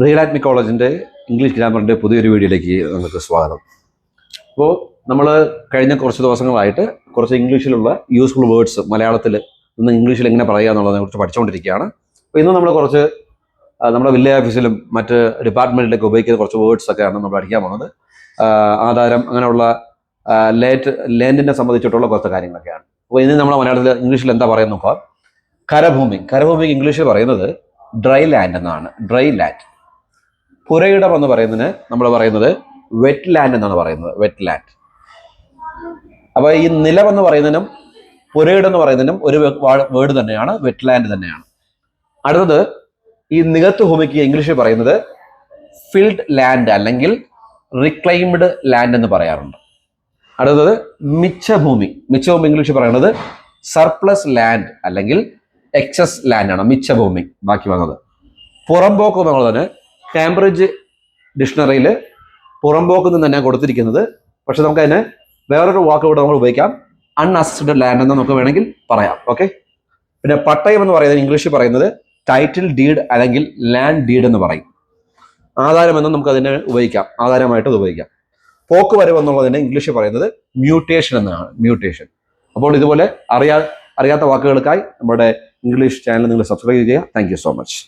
Real ആറ്റ് കോളേജിൻ്റെ English ഗ്രാമറിൻ്റെ പുതിയൊരു വീഡിയോയിലേക്ക് നമുക്ക് സ്വാഗതം. അപ്പോൾ നമ്മൾ കഴിഞ്ഞ കുറച്ച് ദിവസങ്ങളായിട്ട് കുറച്ച് ഇംഗ്ലീഷിലുള്ള യൂസ്ഫുൾ വേർഡ്സ് മലയാളത്തിൽ നിന്ന് ഇംഗ്ലീഷിൽ എങ്ങനെ പറയുക എന്നുള്ളതിനെ കുറിച്ച് പഠിച്ചുകൊണ്ടിരിക്കുകയാണ്. അപ്പോൾ ഇന്ന് നമ്മൾ കുറച്ച് നമ്മുടെ വില്ലേജ് ഓഫീസിലും മറ്റ് ഡിപ്പാർട്ട്മെൻറ്റിലൊക്കെ ഉപയോഗിക്കുന്ന കുറച്ച് വേർഡ്സ് ഒക്കെയാണ് നമ്മൾ പഠിക്കാൻ പോകുന്നത്. ആധാരം അങ്ങനെയുള്ള ലാൻഡിനെ സംബന്ധിച്ചിട്ടുള്ള കുറച്ച് കാര്യങ്ങളൊക്കെയാണ്. അപ്പോൾ ഇന്ന് നമ്മൾ മലയാളത്തിൽ ഇംഗ്ലീഷിൽ എന്താ പറയുന്നത് നോക്കാം. കരഭൂമി ഇംഗ്ലീഷിൽ പറയുന്നത് ഡ്രൈ ലാൻഡ് എന്നാണ്. Dry land. പുരയിടം എന്ന് പറയുന്നതിന് നമ്മൾ പറയുന്നത് വെറ്റ് ലാൻഡ് എന്നാണ് പറയുന്നത്. Wet land. അപ്പോൾ ഈ നിലം എന്ന് പറയുന്നതിനും പുരയിടം എന്ന് പറയുന്നതിനും ഒരു വേർഡ് തന്നെയാണ്, വെറ്റ് ലാൻഡ് തന്നെയാണ്. അടുത്തത് ഈ നികത്ത് ഭൂമിക്ക് ഇംഗ്ലീഷിൽ പറയുന്നത് ഫിൽഡ് ലാൻഡ് അല്ലെങ്കിൽ റിക്ലൈംഡ് ലാൻഡ് എന്ന് പറയാറുണ്ട്. അടുത്തത് മിച്ചഭൂമി ഇംഗ്ലീഷിൽ പറയുന്നത് സർപ്ലസ് ലാൻഡ് അല്ലെങ്കിൽ എക്സസ് ലാൻഡാണ് മിച്ചഭൂമി. ബാക്കി വന്നത് പുറമ്പോക്ക് എന്നുള്ളതിന് കാംബ്രിഡ്ജ് ഡിക്ഷണറിയിൽ പുറമ്പോക്ക് നിന്ന് തന്നെ കൊടുത്തിരിക്കുന്നത്. പക്ഷെ നമുക്ക് അതിന് വേറൊരു വാക്ക് കൂടെ നമ്മൾ ഉപയോഗിക്കാം, അൺഅസിസ്റ്റഡ് ലാൻഡ് എന്ന് നമുക്ക് വേണമെങ്കിൽ പറയാം. ഓക്കെ. പിന്നെ പട്ടയം എന്ന് പറയുന്നത് ഇംഗ്ലീഷിൽ പറയുന്നത് ടൈറ്റിൽ ഡീഡ് അല്ലെങ്കിൽ ലാൻഡ് ഡീഡ് എന്ന് പറയും. ആധാരം എന്നും നമുക്ക് അതിനെ ഉപയോഗിക്കാം, ആധാരമായിട്ട് അത് ഉപയോഗിക്കാം. പോക്ക് വരവ് എന്നുള്ളതിന് ഇംഗ്ലീഷിൽ പറയുന്നത് മ്യൂട്ടേഷൻ എന്നാണ്. മ്യൂട്ടേഷൻ. അപ്പോൾ ഇതുപോലെ അറിയാത്ത വാക്കുകൾക്കായി നമ്മുടെ ഇംഗ്ലീഷ് ചാനൽ നിങ്ങൾ സബ്സ്ക്രൈബ് ചെയ്യുക. Thank you so much.